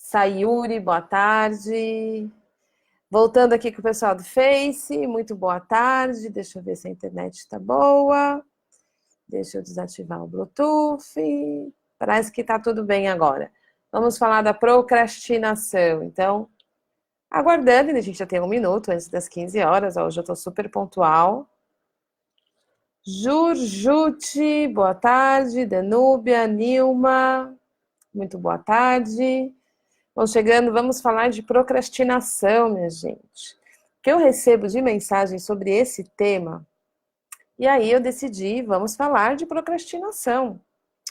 Sayuri, boa tarde. Voltando aqui com o pessoal do Face, muito boa tarde. Deixa eu ver se a internet está boa. Deixa eu desativar o Bluetooth. Parece que está tudo bem agora. Vamos falar da procrastinação. Então, aguardando, a gente já tem 1 minuto antes das 15 horas. Hoje eu estou super pontual. Jurjute, boa tarde. Danúbia, Nilma, muito boa tarde. Vamos chegando, vamos falar de procrastinação, minha gente. Que eu recebo de mensagem sobre esse tema, e aí eu decidi, vamos falar de procrastinação.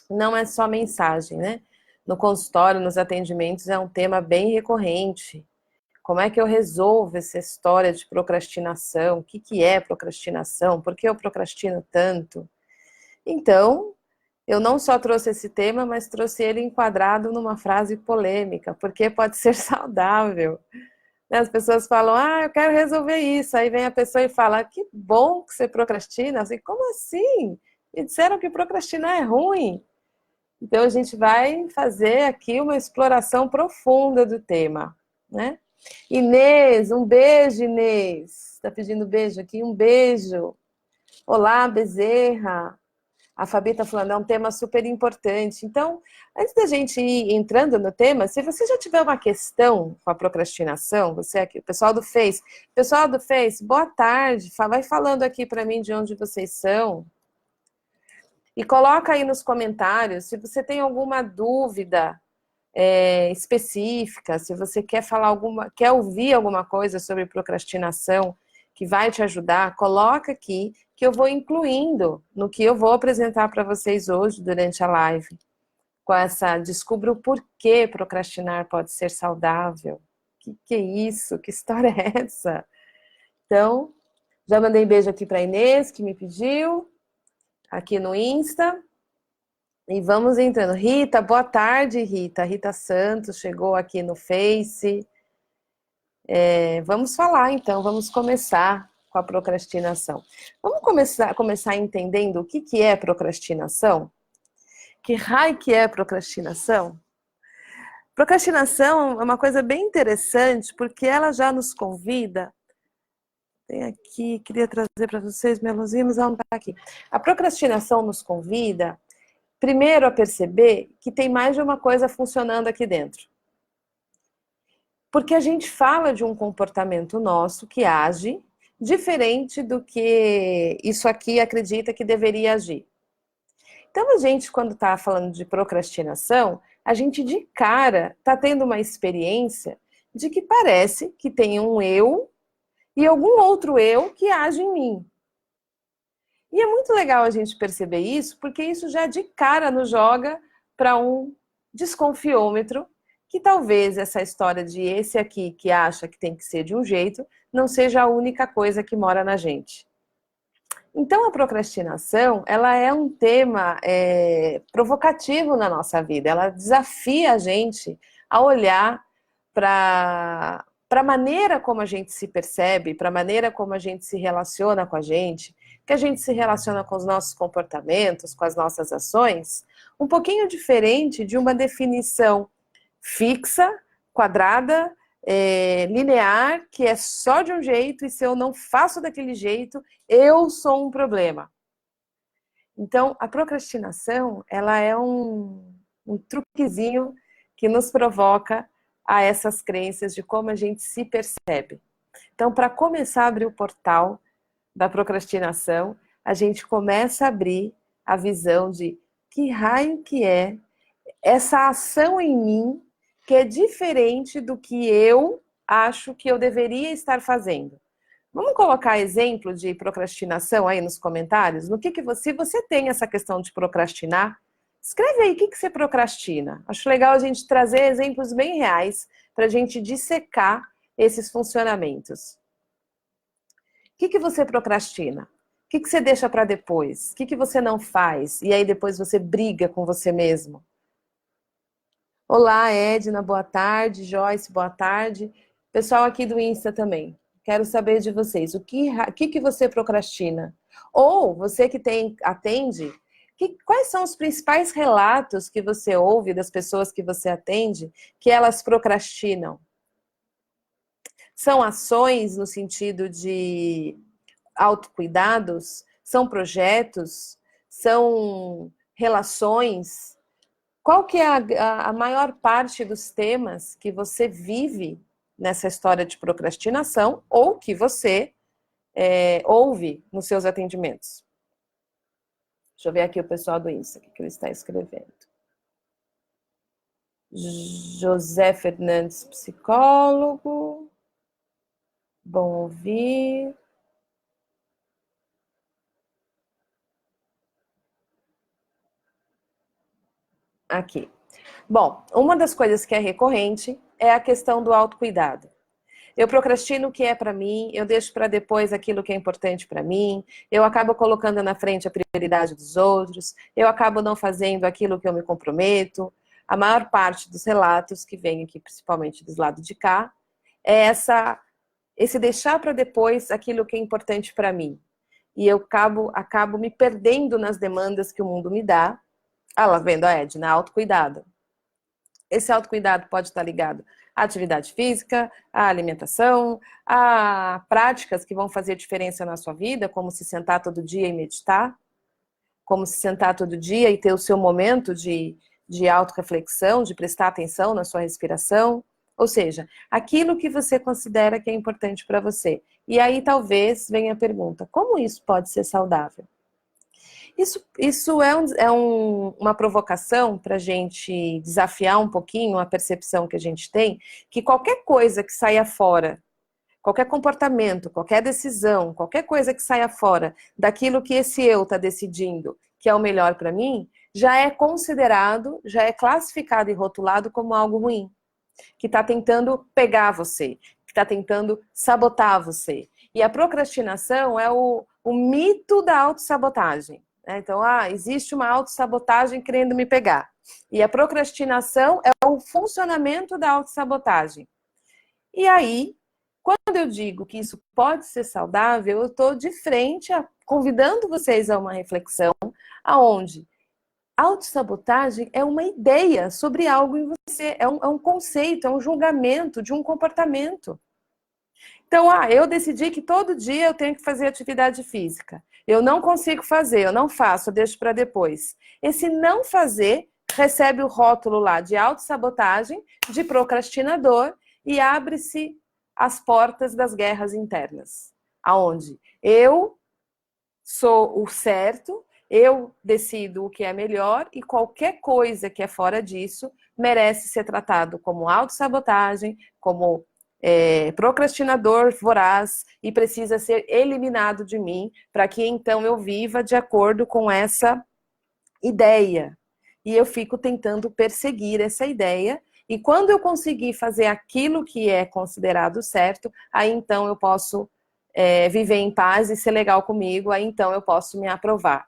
Não é só mensagem, né? No consultório, nos atendimentos, é um tema bem recorrente. Como é que eu resolvo essa história de procrastinação? O que é procrastinação? Por que eu procrastino tanto? Então, eu não só trouxe esse tema, mas trouxe ele enquadrado numa frase polêmica, porque pode ser saudável. As pessoas falam, eu quero resolver isso. Aí vem a pessoa e fala, que bom que você procrastina. Assim, como assim? Me disseram que procrastinar é ruim. Então, a gente vai fazer aqui uma exploração profunda do tema, né? Inês, um beijo, Inês. Está pedindo beijo aqui? Um beijo. Olá, Bezerra. A Fabi está falando, é um tema super importante. Então, antes da gente ir entrando no tema, se você já tiver uma questão com a procrastinação, você aqui, o pessoal do Face, boa tarde, vai falando aqui para mim de onde vocês são. E coloca aí nos comentários se você tem alguma dúvida específica, se você quer ouvir alguma coisa sobre procrastinação que vai te ajudar, coloca aqui que eu vou incluindo no que eu vou apresentar para vocês hoje durante a live. Descubra o porquê procrastinar pode ser saudável. Que é isso? Que história é essa? Então, já mandei beijo aqui para Inês, que me pediu, aqui no Insta. E vamos entrando. Rita, boa tarde, Rita. Rita Santos chegou aqui no Face. Vamos falar, então, vamos começar com a procrastinação. Vamos começar entendendo o que é procrastinação? Que raio que é procrastinação? Procrastinação é uma coisa bem interessante, porque ela já nos convida. Tem aqui, queria trazer para vocês, minha luzinha, mas ela não está aqui. A procrastinação nos convida, primeiro, a perceber que tem mais de uma coisa funcionando aqui dentro. Porque a gente fala de um comportamento nosso que age diferente do que isso aqui acredita que deveria agir. Então, a gente, quando está falando de procrastinação, a gente de cara está tendo uma experiência de que parece que tem um eu e algum outro eu que age em mim. E é muito legal a gente perceber isso, porque isso já de cara nos joga para um desconfiômetro, que talvez essa história de esse aqui que acha que tem que ser de um jeito, não seja a única coisa que mora na gente. Então, a procrastinação, ela é um tema provocativo na nossa vida. Ela desafia a gente a olhar para a maneira como a gente se percebe, para a maneira como a gente se relaciona com a gente, que a gente se relaciona com os nossos comportamentos, com as nossas ações, um pouquinho diferente de uma definição fixa, quadrada, linear, que é só de um jeito, e se eu não faço daquele jeito, eu sou um problema. Então, a procrastinação, ela é um truquezinho que nos provoca a essas crenças de como a gente se percebe. Então, para começar a abrir o portal da procrastinação, a gente começa a abrir a visão de que raio que é essa ação em mim que é diferente do que eu acho que eu deveria estar fazendo. Vamos colocar exemplo de procrastinação aí nos comentários? Se você tem essa questão de procrastinar, escreve aí o que você procrastina. Acho legal a gente trazer exemplos bem reais para a gente dissecar esses funcionamentos. O que você procrastina? O que você deixa para depois? O que você não faz? E aí depois você briga com você mesmo. Olá, Edna, boa tarde. Joyce, boa tarde. Pessoal aqui do Insta também. Quero saber de vocês. O que você procrastina? Ou você que atende, Quais são os principais relatos que você ouve das pessoas que você atende que elas procrastinam? São ações no sentido de autocuidados? São projetos? São relações? Qual que é a maior parte dos temas que você vive nessa história de procrastinação ou que você ouve nos seus atendimentos? Deixa eu ver aqui o pessoal do Insta, o que ele está escrevendo. José Fernandes, psicólogo. Bom ouvir. Aqui. Bom, uma das coisas que é recorrente é a questão do autocuidado. Eu procrastino o que é para mim, eu deixo para depois aquilo que é importante para mim, eu acabo colocando na frente a prioridade dos outros, eu acabo não fazendo aquilo que eu me comprometo. A maior parte dos relatos que vem aqui, principalmente dos lados de cá, é esse deixar para depois aquilo que é importante para mim. E eu acabo me perdendo nas demandas que o mundo me dá. Ah, lá vendo a Edna, autocuidado. Esse autocuidado pode estar ligado à atividade física, à alimentação, a práticas que vão fazer diferença na sua vida, como se sentar todo dia e meditar, como se sentar todo dia e ter o seu momento de autorreflexão, de prestar atenção na sua respiração. Ou seja, aquilo que você considera que é importante para você. E aí talvez venha a pergunta, como isso pode ser saudável? Isso é uma provocação para a gente desafiar um pouquinho a percepção que a gente tem, que qualquer coisa que saia fora, qualquer comportamento, qualquer decisão, qualquer coisa que saia fora daquilo que esse eu está decidindo que é o melhor para mim, já é considerado, já é classificado e rotulado como algo ruim, que está tentando pegar você, que está tentando sabotar você. E a procrastinação é o mito da autossabotagem. Então, existe uma autossabotagem querendo me pegar. E a procrastinação é o funcionamento da autossabotagem. E aí, quando eu digo que isso pode ser saudável, eu estou de frente, convidando vocês a uma reflexão, aonde autossabotagem é uma ideia sobre algo em você, é um conceito, é um julgamento de um comportamento. Então, eu decidi que todo dia eu tenho que fazer atividade física. Eu não consigo fazer, eu não faço, eu deixo para depois. Esse não fazer recebe o rótulo lá de autossabotagem, de procrastinador, e abre-se as portas das guerras internas. Aonde eu sou o certo, eu decido o que é melhor e qualquer coisa que é fora disso merece ser tratado como autossabotagem, como procrastinador voraz e precisa ser eliminado de mim para que então eu viva de acordo com essa ideia. E eu fico tentando perseguir essa ideia e quando eu conseguir fazer aquilo que é considerado certo, aí então eu posso viver em paz e ser legal comigo, aí então eu posso me aprovar.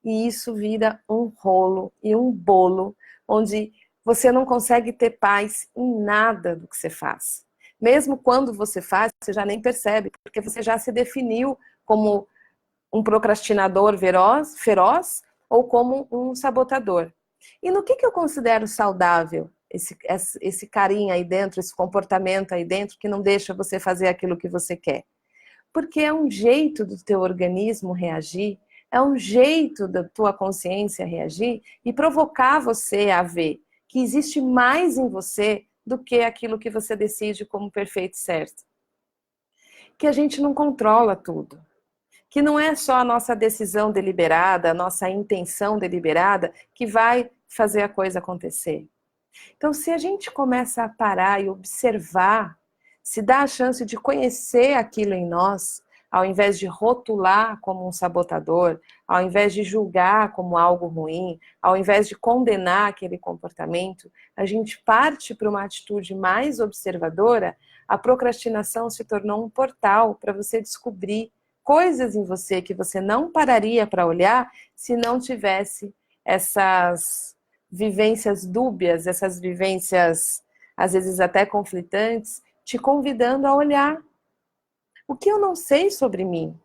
E isso vira um rolo e um bolo, onde você não consegue ter paz em nada do que você faz. Mesmo quando você faz, você já nem percebe, porque você já se definiu como um procrastinador feroz ou como um sabotador. E no que eu considero saudável esse carinho aí dentro, esse comportamento aí dentro que não deixa você fazer aquilo que você quer? Porque é um jeito do teu organismo reagir, é um jeito da tua consciência reagir e provocar você a ver que existe mais em você do que aquilo que você decide como perfeito e certo. Que a gente não controla tudo. Que não é só a nossa decisão deliberada, a nossa intenção deliberada que vai fazer a coisa acontecer. Então, se a gente começa a parar e observar, se dá a chance de conhecer aquilo em nós, ao invés de rotular como um sabotador, ao invés de julgar como algo ruim, ao invés de condenar aquele comportamento, a gente parte para uma atitude mais observadora, a procrastinação se tornou um portal para você descobrir coisas em você que você não pararia para olhar se não tivesse essas vivências dúbias, essas vivências às vezes até conflitantes, te convidando a olhar. O que eu não sei sobre mim?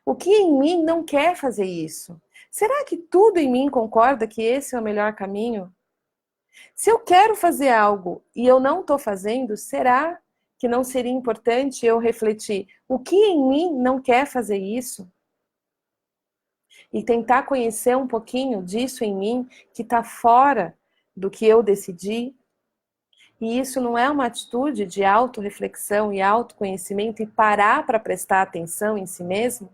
O que em mim não quer fazer isso? Será que tudo em mim concorda que esse é o melhor caminho? Se eu quero fazer algo e eu não estou fazendo, será que não seria importante eu refletir o que em mim não quer fazer isso? E tentar conhecer um pouquinho disso em mim que está fora do que eu decidi. E isso não é uma atitude de autorreflexão e autoconhecimento e parar para prestar atenção em si mesmo?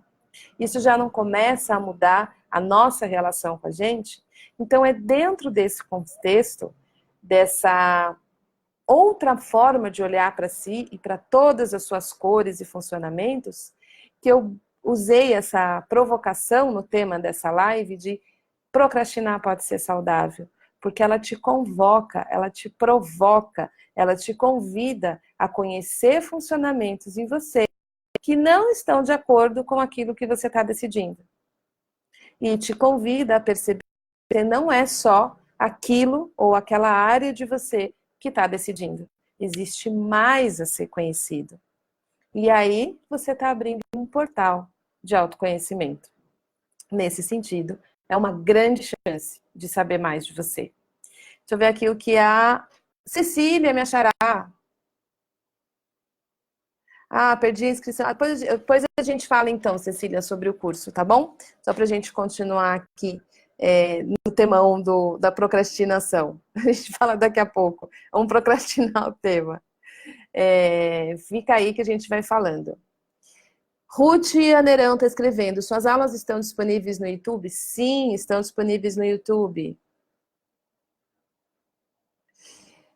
Isso já não começa a mudar a nossa relação com a gente? Então é dentro desse contexto, dessa outra forma de olhar para si e para todas as suas cores e funcionamentos, que eu usei essa provocação no tema dessa live de procrastinar pode ser saudável, porque ela te convoca, ela te provoca, ela te convida a conhecer funcionamentos em você que não estão de acordo com aquilo que você está decidindo. E te convida a perceber que você não é só aquilo ou aquela área de você que está decidindo. Existe mais a ser conhecido. E aí você está abrindo um portal de autoconhecimento. Nesse sentido, é uma grande chance de saber mais de você. Deixa eu ver aqui o que a Cecília me achará. Ah, perdi a inscrição. Depois a gente fala então, Cecília, sobre o curso, tá bom? Só para a gente continuar aqui no temão da procrastinação. A gente fala daqui a pouco. Vamos procrastinar o tema. Fica aí que a gente vai falando. Ruth Anerão está escrevendo. Suas aulas estão disponíveis no YouTube? Sim, estão disponíveis no YouTube.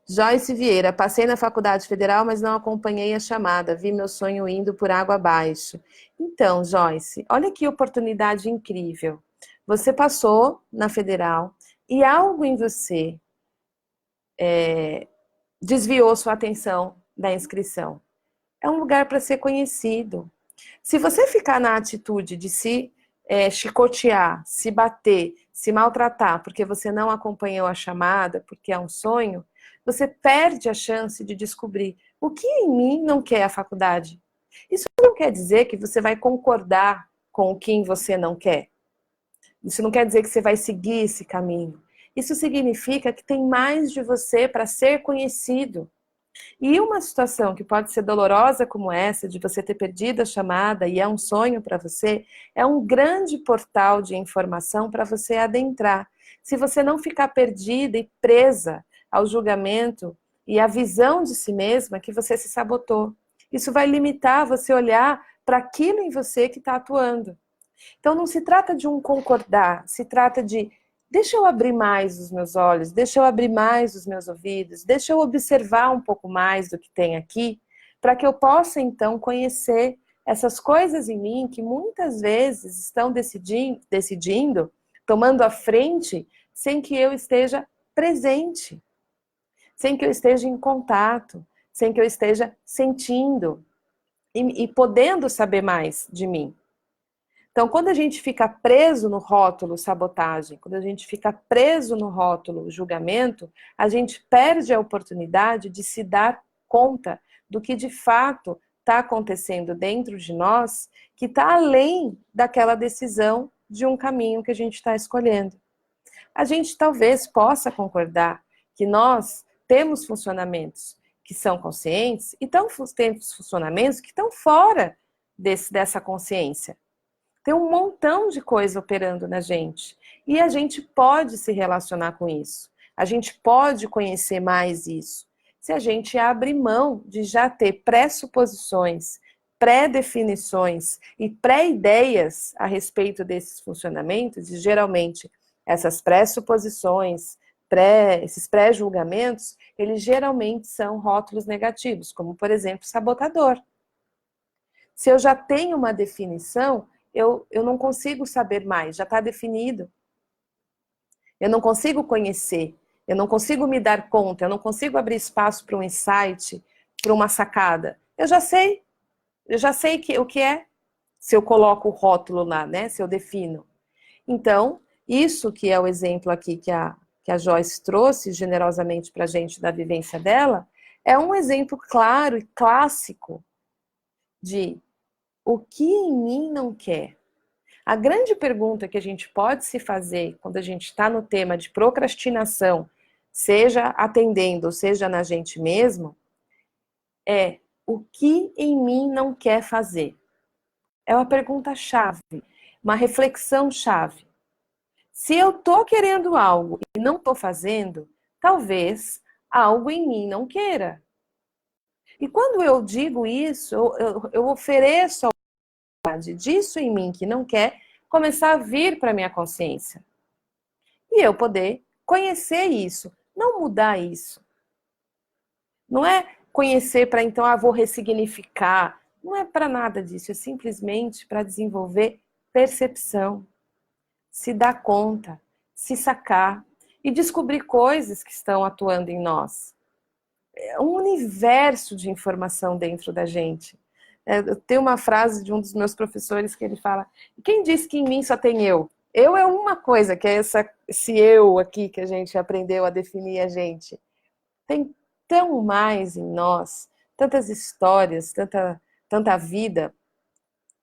Joyce Vieira, passei na faculdade federal, mas não acompanhei a chamada, vi meu sonho indo por água abaixo. Então, Joyce, olha que oportunidade incrível. Você passou na federal e algo em você desviou sua atenção da inscrição. É um lugar para ser conhecido. Se você ficar na atitude de se chicotear, se bater, se maltratar, porque você não acompanhou a chamada, porque é um sonho, você perde a chance de descobrir o que em mim não quer a faculdade. Isso não quer dizer que você vai concordar com o que em você não quer. Isso não quer dizer que você vai seguir esse caminho. Isso significa que tem mais de você para ser conhecido. E uma situação que pode ser dolorosa como essa, de você ter perdido a chamada e é um sonho para você, é um grande portal de informação para você adentrar. Se você não ficar perdida e presa ao julgamento e à visão de si mesma que você se sabotou. Isso vai limitar você olhar para aquilo em você que está atuando. Então não se trata de um concordar, se trata de deixa eu abrir mais os meus olhos, deixa eu abrir mais os meus ouvidos, deixa eu observar um pouco mais do que tem aqui, para que eu possa então conhecer essas coisas em mim que muitas vezes estão decidindo, tomando a frente, sem que eu esteja presente, sem que eu esteja em contato, sem que eu esteja sentindo e podendo saber mais de mim. Então, quando a gente fica preso no rótulo sabotagem, quando a gente fica preso no rótulo julgamento, a gente perde a oportunidade de se dar conta do que de fato está acontecendo dentro de nós, que está além daquela decisão de um caminho que a gente está escolhendo. A gente talvez possa concordar que nós temos funcionamentos que são conscientes e temos funcionamentos que estão fora dessa consciência. Tem um montão de coisa operando na gente. E a gente pode se relacionar com isso. A gente pode conhecer mais isso. Se a gente abre mão de já ter pressuposições, pré-definições e pré-ideias a respeito desses funcionamentos, e geralmente essas pressuposições, esses pré-julgamentos, eles geralmente são rótulos negativos, como, por exemplo, sabotador. Se eu já tenho uma definição, eu não consigo saber mais, já está definido. Eu não consigo conhecer, eu não consigo me dar conta, eu não consigo abrir espaço para um insight, para uma sacada. Eu já sei o que é, se eu coloco o rótulo lá, né? Se eu defino. Então, isso que é o exemplo aqui que a Joyce trouxe generosamente para a gente da vivência dela, é um exemplo claro e clássico de o que em mim não quer. A grande pergunta que a gente pode se fazer quando a gente está no tema de procrastinação, seja atendendo ou seja na gente mesmo, é: o que em mim não quer fazer? É uma pergunta-chave, uma reflexão-chave. Se eu estou querendo algo e não estou fazendo, talvez algo em mim não queira. E quando eu digo isso, eu ofereço a oportunidade disso em mim que não quer começar a vir para a minha consciência. E eu poder conhecer isso, não mudar isso. Não é conhecer para então, vou ressignificar. Não é para nada disso, é simplesmente para desenvolver percepção, se dar conta, se sacar e descobrir coisas que estão atuando em nós. É um universo de informação dentro da gente. Eu tenho uma frase de um dos meus professores que ele fala: quem disse que em mim só tem eu? Eu é uma coisa, que é esse eu aqui que a gente aprendeu a definir a gente. Tem tão mais em nós, tantas histórias, tanta vida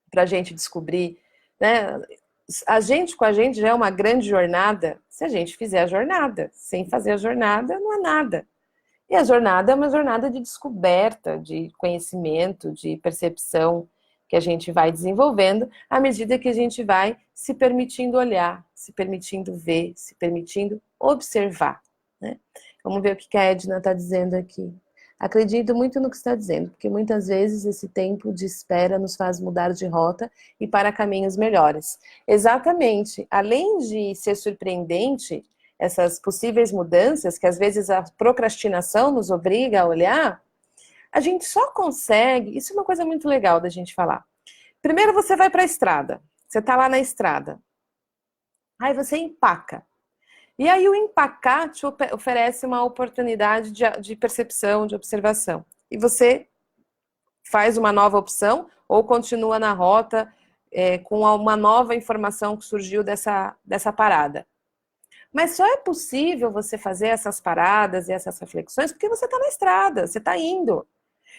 para a gente descobrir, né? A gente com a gente já é uma grande jornada se a gente fizer a jornada. Sem fazer a jornada, não é nada. E a jornada é uma jornada de descoberta, de conhecimento, de percepção que a gente vai desenvolvendo à medida que a gente vai se permitindo olhar, se permitindo ver, se permitindo observar, né? Vamos ver o que a Edna está dizendo aqui. Acredito muito no que está dizendo, porque muitas vezes esse tempo de espera nos faz mudar de rota e para caminhos melhores. Exatamente. Além de ser surpreendente, essas possíveis mudanças, que às vezes a procrastinação nos obriga a olhar, a gente só consegue... Isso é uma coisa muito legal da gente falar. Primeiro você vai para a estrada. Você está lá na estrada. Aí você empaca. E aí o empacar te oferece uma oportunidade de percepção, de observação. E você faz uma nova opção ou continua na rota com uma nova informação que surgiu dessa parada. Mas só é possível você fazer essas paradas e essas reflexões porque você está na estrada, você está indo.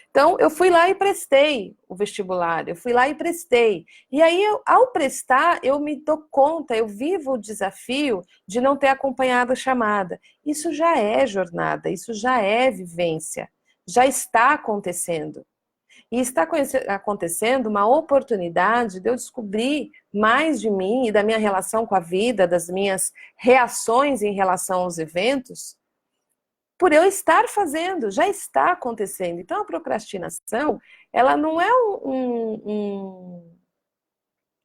Então, eu fui lá e prestei o vestibular, eu fui lá e prestei. E aí, ao prestar, eu me dou conta, eu vivo o desafio de não ter acompanhado a chamada. Isso já é jornada, isso já é vivência, já está acontecendo. E está acontecendo uma oportunidade de eu descobrir mais de mim e da minha relação com a vida, das minhas reações em relação aos eventos, por eu estar fazendo, já está acontecendo. Então a procrastinação, ela não é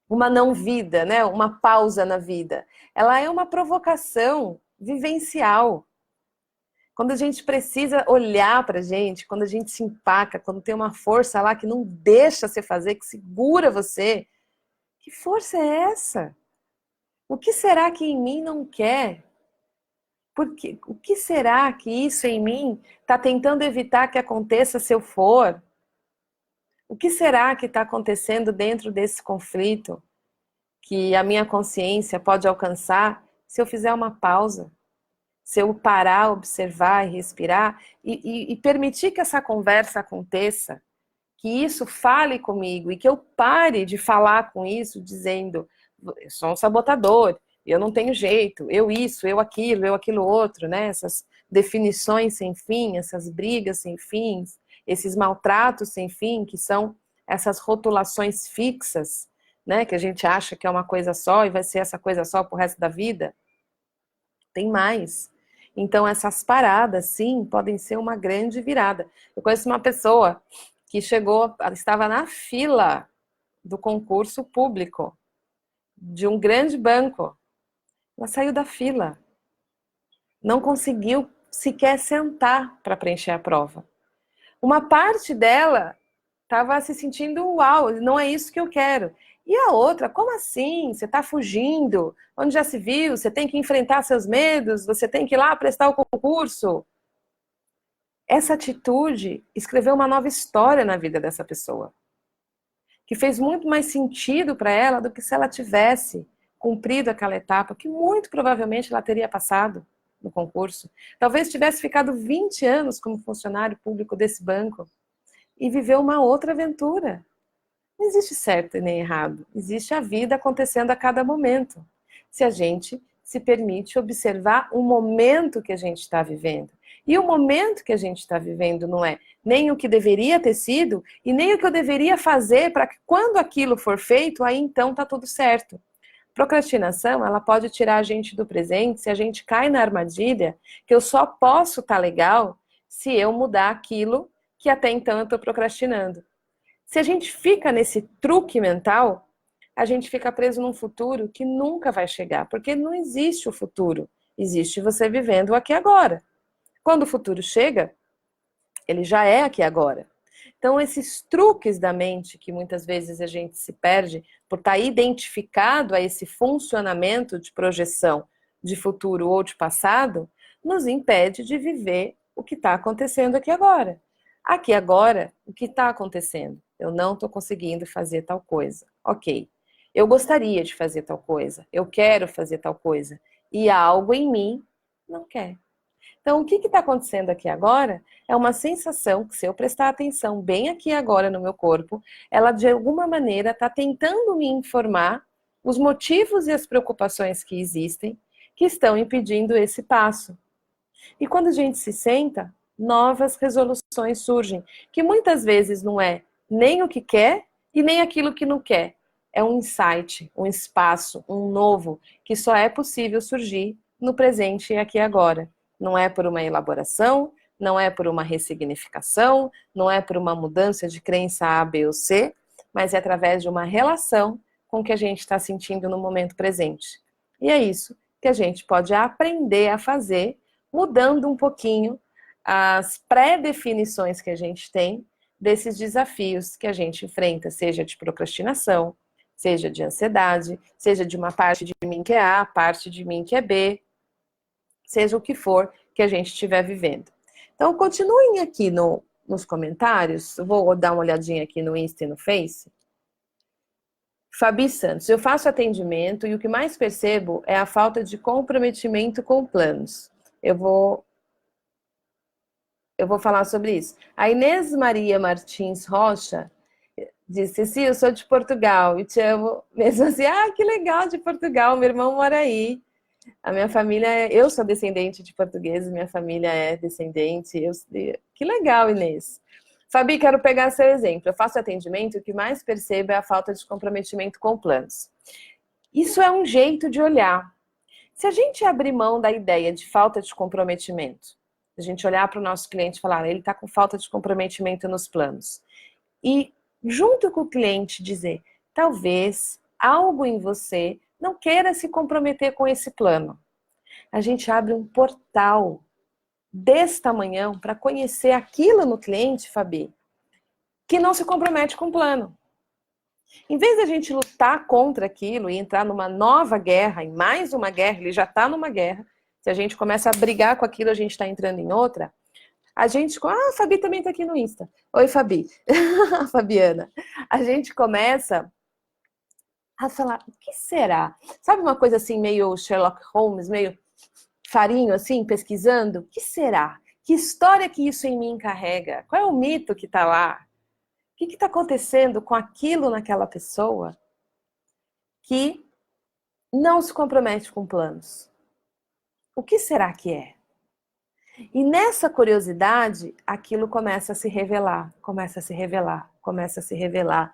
uma não-vida, né? Uma pausa na vida. Ela é uma provocação vivencial. Quando a gente precisa olhar para a gente, quando a gente se empaca, quando tem uma força lá que não deixa você fazer, que segura você, que força é essa? O que será que em mim não quer? Porque, o que será que isso em mim está tentando evitar que aconteça se eu for? O que será que está acontecendo dentro desse conflito que a minha consciência pode alcançar se eu fizer uma pausa? Se eu parar, observar e respirar e permitir que essa conversa aconteça, que isso fale comigo e que eu pare de falar com isso dizendo: eu sou um sabotador, eu não tenho jeito, eu isso, eu aquilo outro, né? Essas definições sem fim, essas brigas sem fins, esses maltratos sem fim, que são essas rotulações fixas, né? Que a gente acha que é uma coisa só e vai ser essa coisa só pro resto da vida. Tem mais. Então, essas paradas, sim, podem ser uma grande virada. Eu conheço uma pessoa que chegou, estava na fila do concurso público de um grande banco. Ela saiu da fila. Não conseguiu sequer sentar para preencher a prova. Uma parte dela estava se sentindo, uau, não é isso que eu quero. E a outra, como assim? Você está fugindo? Onde já se viu? Você tem que enfrentar seus medos? Você tem que ir lá prestar o concurso? Essa atitude escreveu uma nova história na vida dessa pessoa, que fez muito mais sentido para ela do que se ela tivesse cumprido aquela etapa, que muito provavelmente ela teria passado no concurso. Talvez tivesse ficado 20 anos como funcionário público desse banco e viveu uma outra aventura. Não existe certo e nem errado. Existe a vida acontecendo a cada momento. Se a gente se permite observar o momento que a gente está vivendo. E o momento que a gente está vivendo não é nem o que deveria ter sido e nem o que eu deveria fazer para que quando aquilo for feito, aí então tá tudo certo. Procrastinação, ela pode tirar a gente do presente se a gente cai na armadilha que eu só posso estar legal se eu mudar aquilo que até então eu estou procrastinando. Se a gente fica nesse truque mental, a gente fica preso num futuro que nunca vai chegar, porque não existe o futuro, existe você vivendo o aqui e agora. Quando o futuro chega, ele já é aqui e agora. Então, esses truques da mente que muitas vezes a gente se perde por estar identificado a esse funcionamento de projeção de futuro ou de passado, nos impede de viver o que está acontecendo aqui agora. Aqui agora, o que está acontecendo? Eu não estou conseguindo fazer tal coisa. Ok. Eu gostaria de fazer tal coisa. Eu quero fazer tal coisa. E algo em mim não quer. Então, o que está acontecendo aqui agora é uma sensação que, se eu prestar atenção bem aqui agora no meu corpo, ela de alguma maneira está tentando me informar os motivos e as preocupações que existem que estão impedindo esse passo. E quando a gente se senta, novas resoluções surgem, que muitas vezes não é nem o que quer e nem aquilo que não quer. É um insight, um espaço, um novo, que só é possível surgir no presente e aqui e agora. Não é por uma elaboração, não é por uma ressignificação, não é por uma mudança de crença A, B ou C, mas é através de uma relação com o que a gente está sentindo no momento presente. E é isso que a gente pode aprender a fazer, mudando um pouquinho as pré-definições que a gente tem desses desafios que a gente enfrenta, seja de procrastinação, seja de ansiedade, seja de uma parte de mim que é A, parte de mim que é B, seja o que for que a gente estiver vivendo. Então, continuem aqui nos comentários. Vou dar uma olhadinha aqui no Insta e no Face. Fabi Santos, eu faço atendimento e o que mais percebo é a falta de comprometimento com planos. Eu vou falar sobre isso. A Inês Maria Martins Rocha disse, sim, eu sou de Portugal e te amo mesmo assim. Ah, que legal, de Portugal, meu irmão mora aí. A minha família, eu sou descendente de portugueses, minha família é descendente. Que legal, Inês. Fabi, quero pegar seu exemplo. Eu faço atendimento e o que mais percebo é a falta de comprometimento com planos. Isso é um jeito de olhar. Se a gente abrir mão da ideia de falta de comprometimento, a gente olhar para o nosso cliente e falar, ele está com falta de comprometimento nos planos, e junto com o cliente dizer, talvez algo em você não queira se comprometer com esse plano. A gente abre um portal desse tamanhão para conhecer aquilo no cliente, Fabi, que não se compromete com o plano. Em vez de a gente lutar contra aquilo e entrar numa nova guerra, em mais uma guerra, ele já está numa guerra, se a gente começa a brigar com aquilo, a gente está entrando em outra, a gente... Ah, a Fabi também está aqui no Insta. Oi, Fabi. Fabiana. A gente começa a falar, o que será? Sabe uma coisa assim, meio Sherlock Holmes, meio farinho assim, pesquisando? O que será? Que história que isso em mim carrega? Qual é o mito que está lá? O que está acontecendo com aquilo naquela pessoa que não se compromete com planos? O que será que é? E nessa curiosidade, aquilo começa a se revelar, começa a se revelar, começa a se revelar.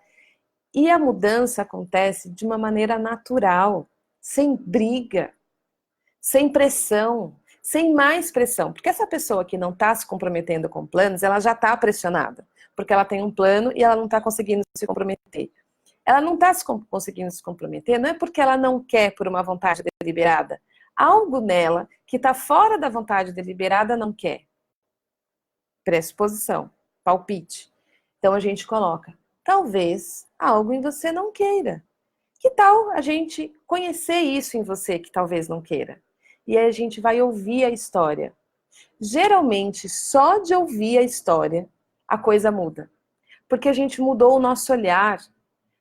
E a mudança acontece de uma maneira natural, sem briga, sem pressão, sem mais pressão. Porque essa pessoa que não está se comprometendo com planos, ela já está pressionada. Porque ela tem um plano e ela não está conseguindo se comprometer. Ela não está conseguindo se comprometer, não é porque ela não quer por uma vontade deliberada. Algo nela que está fora da vontade deliberada não quer. Pressuposição, palpite. Então a gente coloca, talvez algo em você não queira. Que tal a gente conhecer isso em você que talvez não queira? E aí a gente vai ouvir a história. Geralmente, só de ouvir a história, a coisa muda. Porque a gente mudou o nosso olhar,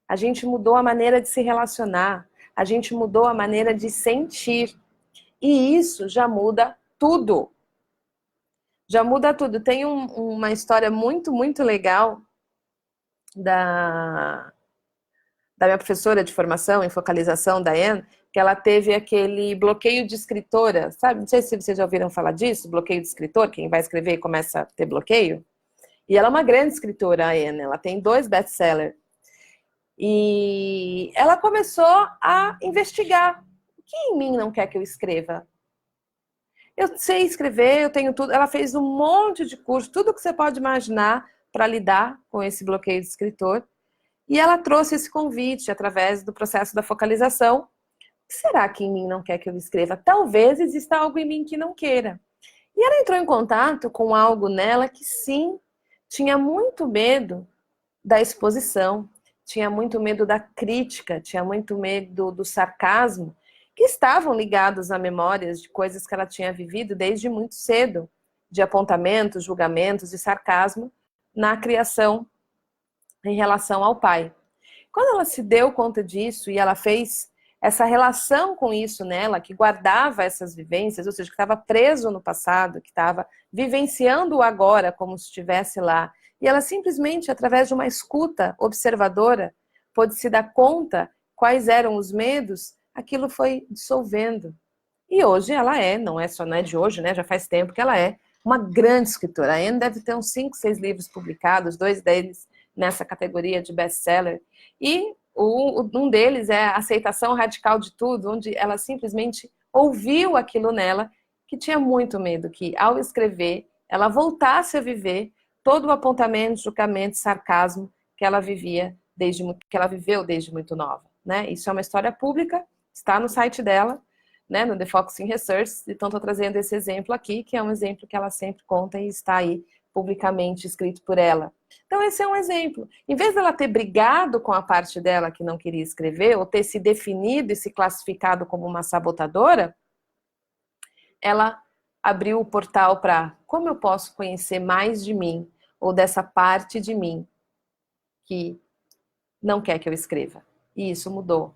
a gente mudou a maneira de se relacionar, a gente mudou a maneira de sentir. E isso já muda tudo. Já muda tudo. Tem uma história muito, muito legal da minha professora de formação em focalização, da Anne, que ela teve aquele bloqueio de escritora, sabe? Não sei se vocês já ouviram falar disso, bloqueio de escritor, quem vai escrever e começa a ter bloqueio. E ela é uma grande escritora, a Anne, ela tem 2 best-sellers. E ela começou a investigar. O que em mim não quer que eu escreva? Eu sei escrever, eu tenho tudo. Ela fez um monte de curso, tudo que você pode imaginar para lidar com esse bloqueio de escritor. E ela trouxe esse convite através do processo da focalização. O que será que em mim não quer que eu escreva? Talvez exista algo em mim que não queira. E ela entrou em contato com algo nela que sim, tinha muito medo da exposição, tinha muito medo da crítica, tinha muito medo do sarcasmo, que estavam ligados a memórias de coisas que ela tinha vivido desde muito cedo, de apontamentos, julgamentos e sarcasmo na criação em relação ao pai. Quando ela se deu conta disso e ela fez essa relação com isso nela, que guardava essas vivências, ou seja, que estava preso no passado, que estava vivenciando o agora como se estivesse lá, e ela simplesmente, através de uma escuta observadora, pôde se dar conta quais eram os medos, aquilo foi dissolvendo. E hoje ela não é de hoje, né? Já faz tempo que ela é uma grande escritora. A Anne deve ter uns 5, 6 livros publicados, 2 deles nessa categoria de best-seller. E um deles é a Aceitação Radical de Tudo, onde ela simplesmente ouviu aquilo nela, que tinha muito medo que, ao escrever, ela voltasse a viver todo o apontamento, julgamento, sarcasmo que ela viveu desde muito nova. Né? Isso é uma história pública, está no site dela, né, no The Focusing Research, então estou trazendo esse exemplo aqui, que é um exemplo que ela sempre conta e está aí publicamente escrito por ela. Então esse é um exemplo. Em vez dela ter brigado com a parte dela que não queria escrever, ou ter se definido e se classificado como uma sabotadora, ela abriu o portal para como eu posso conhecer mais de mim, ou dessa parte de mim que não quer que eu escreva. E isso mudou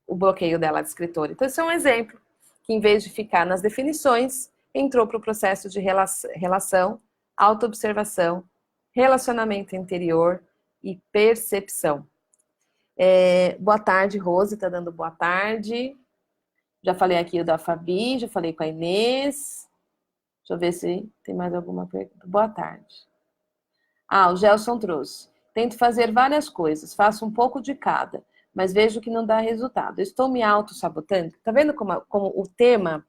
o bloqueio dela de escritora. Então esse é um exemplo, que em vez de ficar nas definições, entrou para o processo de relação, autoobservação, relacionamento interior e percepção. Boa tarde, Rose, tá dando boa tarde. Já falei aqui da Fabi, já falei com a Inês. Deixa eu ver se tem mais alguma pergunta. Boa tarde. O Gelson trouxe. Tento fazer várias coisas, faço um pouco de cada, mas vejo que não dá resultado. Estou me auto-sabotando? Tá vendo como o tema,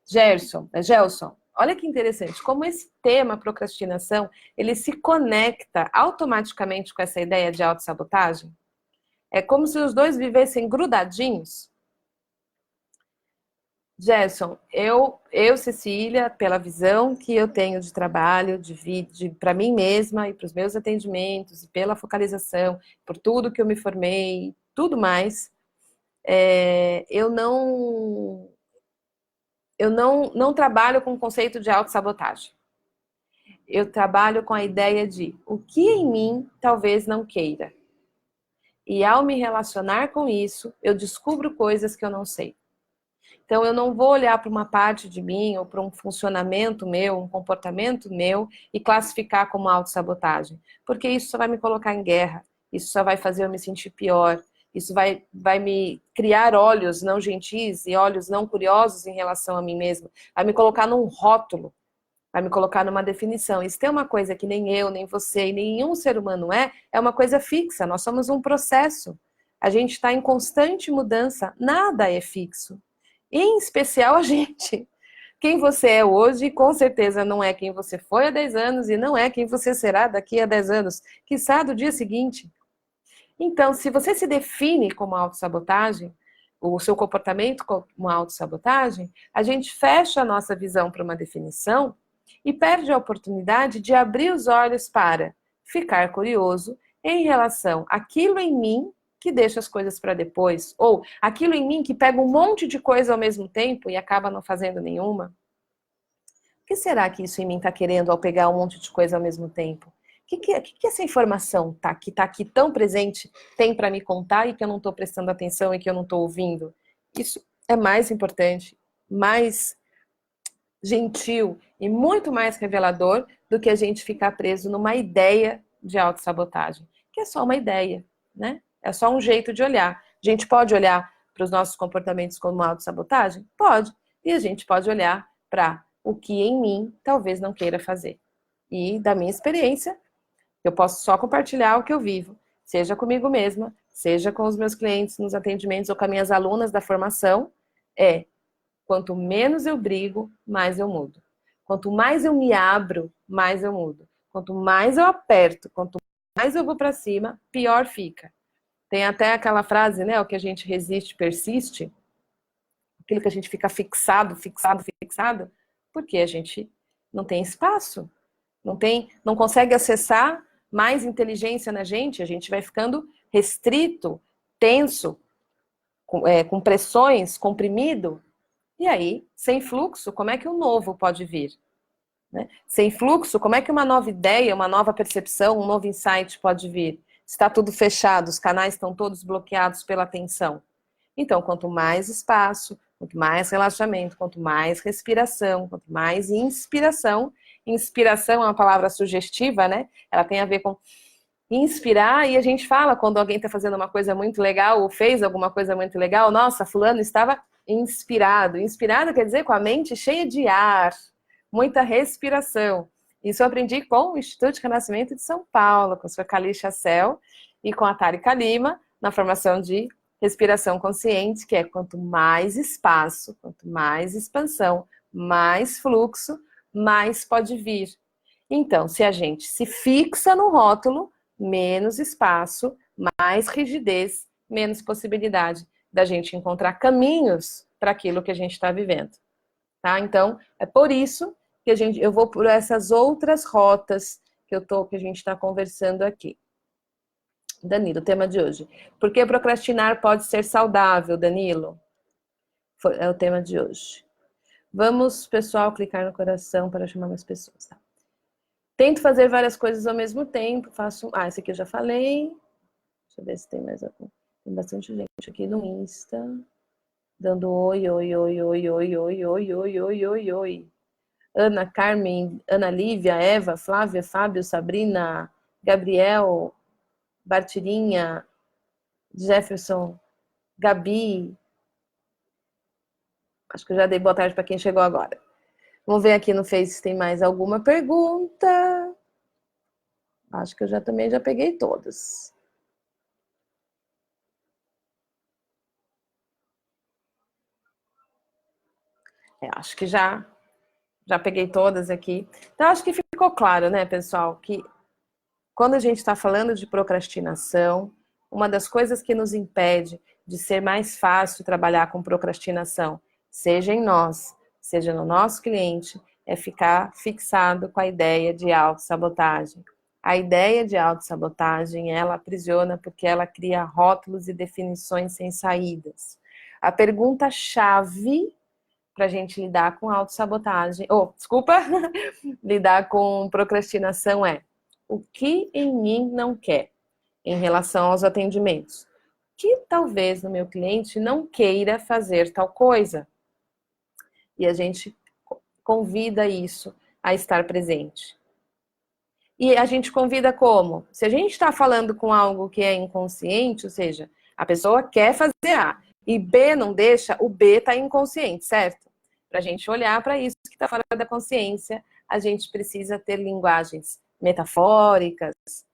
Gelson, olha que interessante, como esse tema procrastinação, ele se conecta automaticamente com essa ideia de autossabotagem? É como se os dois vivessem grudadinhos. Gerson, eu, Cecília, pela visão que eu tenho de trabalho, para mim mesma e para os meus atendimentos, e pela focalização, por tudo que eu me formei, tudo mais, eu não trabalho com o conceito de autossabotagem. Eu trabalho com a ideia de o que em mim talvez não queira. E ao me relacionar com isso, eu descubro coisas que eu não sei. Então, eu não vou olhar para uma parte de mim ou para um funcionamento meu, um comportamento meu e classificar como autossabotagem. Porque isso só vai me colocar em guerra, isso só vai fazer eu me sentir pior, isso vai me criar olhos não gentis e olhos não curiosos em relação a mim mesma, vai me colocar num rótulo, vai me colocar numa definição. Isso tem uma coisa que nem eu, nem você e nenhum ser humano é uma coisa fixa, nós somos um processo. A gente está em constante mudança, nada é fixo. Em especial a gente. Quem você é hoje, com certeza não é quem você foi há 10 anos e não é quem você será daqui a 10 anos, quiçá do dia seguinte. Então, se você se define como autossabotagem, o seu comportamento como autossabotagem, a gente fecha a nossa visão para uma definição e perde a oportunidade de abrir os olhos para ficar curioso em relação àquilo em mim que deixa as coisas para depois, ou aquilo em mim que pega um monte de coisa ao mesmo tempo e acaba não fazendo nenhuma. O que será que isso em mim está querendo ao pegar um monte de coisa ao mesmo tempo? O que essa informação que está aqui tão presente tem para me contar e que eu não estou prestando atenção e que eu não estou ouvindo? Isso é mais importante, mais gentil e muito mais revelador do que a gente ficar preso numa ideia de autossabotagem, que é só uma ideia, né? É só um jeito de olhar. A gente pode olhar para os nossos comportamentos como autossabotagem? Pode. E a gente pode olhar para o que em mim talvez não queira fazer. E da minha experiência, eu posso só compartilhar o que eu vivo, seja comigo mesma, seja com os meus clientes nos atendimentos ou com as minhas alunas da formação, quanto menos eu brigo, mais eu mudo. Quanto mais eu me abro, mais eu mudo. Quanto mais eu aperto, quanto mais eu vou para cima, pior fica. Tem até aquela frase, né? O que a gente resiste, persiste. Aquilo que a gente fica fixado, porque a gente não tem espaço, não consegue acessar mais inteligência na gente, a gente vai ficando restrito, tenso, com pressões, comprimido, e aí, sem fluxo, como é que o novo pode vir? Né? Sem fluxo, como é que uma nova ideia, uma nova percepção, um novo insight pode vir? Está tudo fechado, os canais estão todos bloqueados pela tensão. Então, quanto mais espaço, quanto mais relaxamento, quanto mais respiração, quanto mais inspiração. Inspiração é uma palavra sugestiva, né? Ela tem a ver com inspirar, e a gente fala quando alguém está fazendo uma coisa muito legal ou fez alguma coisa muito legal, nossa, fulano estava inspirado. Inspirado quer dizer com a mente cheia de ar, muita respiração. Isso eu aprendi com o Instituto de Renascimento de São Paulo, com a sua Kalisha Cell e com a Tarika Lima, na formação de respiração consciente, que é quanto mais espaço, quanto mais expansão, mais fluxo, mais pode vir. Então, se a gente se fixa no rótulo, menos espaço, mais rigidez, menos possibilidade da gente encontrar caminhos para aquilo que a gente está vivendo. Tá? Então, é por isso que eu vou por essas outras rotas que a gente está conversando aqui. Danilo, o tema de hoje. Por que procrastinar pode ser saudável, Danilo? É o tema de hoje. Vamos, pessoal, clicar no coração para chamar mais pessoas. Tá? Tento fazer várias coisas ao mesmo tempo. Esse aqui eu já falei. Deixa eu ver se tem mais algum. Tem bastante gente aqui no Insta. Dando oi, oi, oi, oi, oi, oi, oi, oi, oi, oi, oi. Ana, Carmen, Ana Lívia, Eva, Flávia, Fábio, Sabrina, Gabriel, Bartirinha, Jefferson, Gabi. Acho que eu já dei boa tarde para quem chegou agora. Vamos ver aqui no Face se tem mais alguma pergunta. Acho que eu também já peguei todas. Acho que já peguei todas aqui. Então, acho que ficou claro, né, pessoal, que quando a gente está falando de procrastinação, uma das coisas que nos impede de ser mais fácil trabalhar com procrastinação, seja em nós, seja no nosso cliente, é ficar fixado com a ideia de autossabotagem. A ideia de autossabotagem, ela aprisiona porque ela cria rótulos e definições sem saídas. A pergunta-chave para a gente lidar com autossabotagem, lidar com procrastinação é: o que em mim não quer em relação aos atendimentos? Que talvez no meu cliente não queira fazer tal coisa. E a gente convida isso a estar presente. E a gente convida como? Se a gente está falando com algo que é inconsciente, ou seja, a pessoa quer fazer A e B não deixa, o B está inconsciente, certo? Para a gente olhar para isso que está fora da consciência, a gente precisa ter linguagens metafóricas,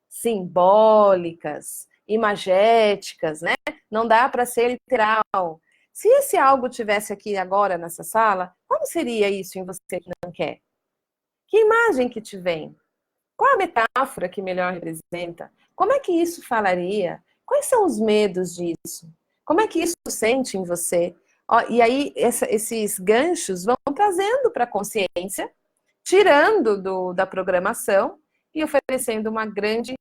simbólicas, imagéticas, né? Não dá para ser literal. Se esse algo tivesse aqui agora nessa sala, como seria isso em você que não quer? Que imagem que te vem? Qual a metáfora que melhor representa? Como é que isso falaria? Quais são os medos disso? Como é que isso sente em você? E aí, esses ganchos vão trazendo para a consciência, tirando da programação e oferecendo uma grande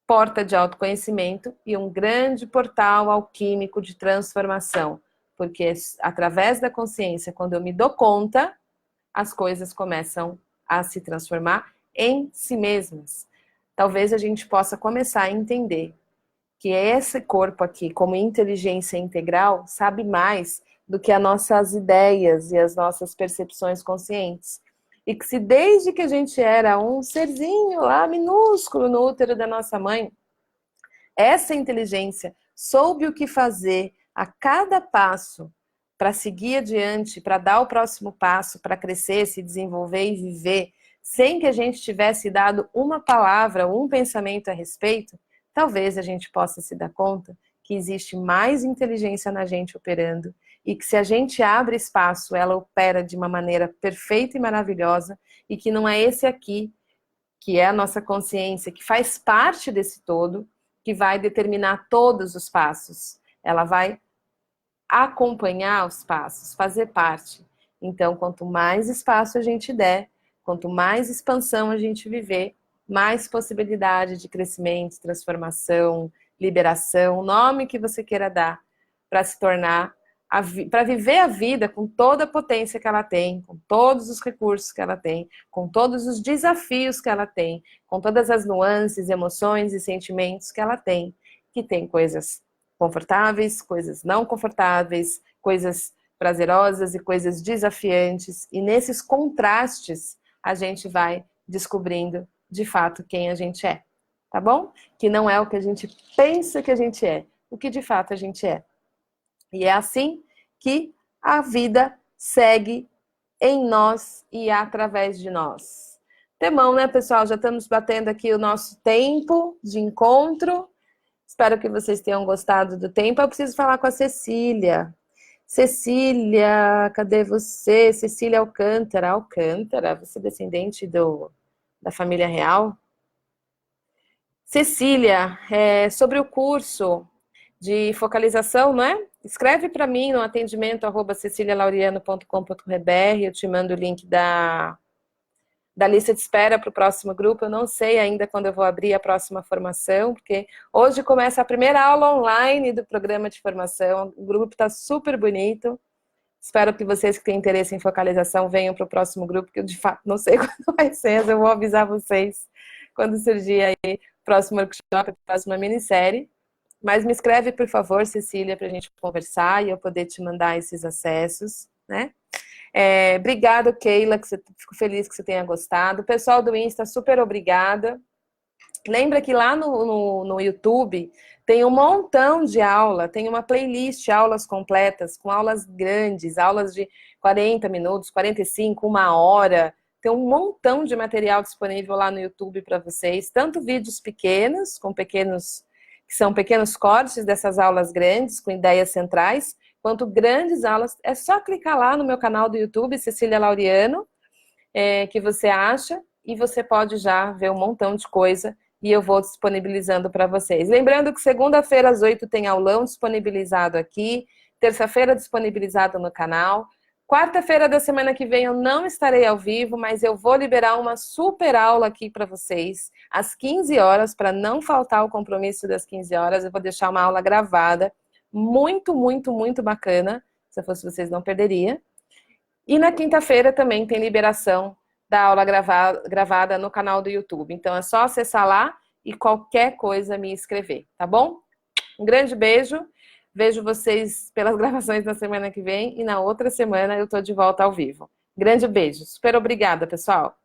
porta de autoconhecimento e um grande portal alquímico de transformação. Porque através da consciência, quando eu me dou conta, as coisas começam a se transformar em si mesmas. Talvez a gente possa começar a entender que esse corpo aqui, como inteligência integral, sabe mais do que as nossas ideias e as nossas percepções conscientes. E que se desde que a gente era um serzinho lá minúsculo no útero da nossa mãe, essa inteligência soube o que fazer a cada passo para seguir adiante, para dar o próximo passo, para crescer, se desenvolver e viver, sem que a gente tivesse dado uma palavra, um pensamento a respeito, talvez a gente possa se dar conta que existe mais inteligência na gente operando e que se a gente abre espaço, ela opera de uma maneira perfeita e maravilhosa e que não é esse aqui, que é a nossa consciência, que faz parte desse todo, que vai determinar todos os passos. Ela vai acompanhar os passos, fazer parte. Então, quanto mais espaço a gente der, quanto mais expansão a gente viver, mais possibilidade de crescimento, transformação, liberação, o nome que você queira dar, para se tornar, para viver a vida com toda a potência que ela tem, com todos os recursos que ela tem, com todos os desafios que ela tem, com todas as nuances, emoções e sentimentos que ela tem, que tem coisas confortáveis, coisas não confortáveis, coisas prazerosas e coisas desafiantes, e nesses contrastes a gente vai descobrindo de fato quem a gente é, tá bom? Que não é o que a gente pensa que a gente é, o que de fato a gente é. E é assim que a vida segue em nós e através de nós. Temão, né, pessoal? Já estamos batendo aqui o nosso tempo de encontro. Espero que vocês tenham gostado do tempo. Eu preciso falar com a Cecília. Cecília, cadê você? Cecília Alcântara. Alcântara, você é descendente da família real? Cecília, sobre o curso de focalização, não é? Escreve para mim no atendimento @cecilialaureano.com.br, eu te mando o link da lista de espera para o próximo grupo. Eu não sei ainda quando eu vou abrir a próxima formação, porque hoje começa a primeira aula online do programa de formação. O grupo está super bonito. Espero que vocês que têm interesse em focalização venham para o próximo grupo, que eu de fato não sei quando vai ser, mas eu vou avisar vocês quando surgir aí o próximo workshop, a próxima minissérie. Mas me escreve, por favor, Cecília, para a gente conversar e eu poder te mandar esses acessos, né? Obrigada, Keila, fico feliz que você tenha gostado. O pessoal do Insta, super obrigada. Lembra que lá no YouTube tem um montão de aula, tem uma playlist, aulas completas, com aulas grandes, aulas de 40 minutos, 45, 1 hora. Tem um montão de material disponível lá no YouTube para vocês, tanto vídeos pequenos, que são pequenos cortes dessas aulas grandes, com ideias centrais, quanto grandes aulas. É só clicar lá no meu canal do YouTube, Cecília Laureano, que você acha, e você pode já ver um montão de coisa, e eu vou disponibilizando para vocês. Lembrando que segunda-feira às 8 tem aulão disponibilizado aqui, terça-feira disponibilizado no canal. Quarta-feira da semana que vem eu não estarei ao vivo, mas eu vou liberar uma super aula aqui para vocês, às 15 horas, para não faltar o compromisso das 15 horas. Eu vou deixar uma aula gravada, muito, muito, muito bacana. Se eu fosse vocês, não perderia. E na quinta-feira também tem liberação da aula gravada no canal do YouTube. Então é só acessar lá e qualquer coisa me escrever, tá bom? Um grande beijo. Vejo vocês pelas gravações na semana que vem e na outra semana eu tô de volta ao vivo. Grande beijo. Super obrigada, pessoal.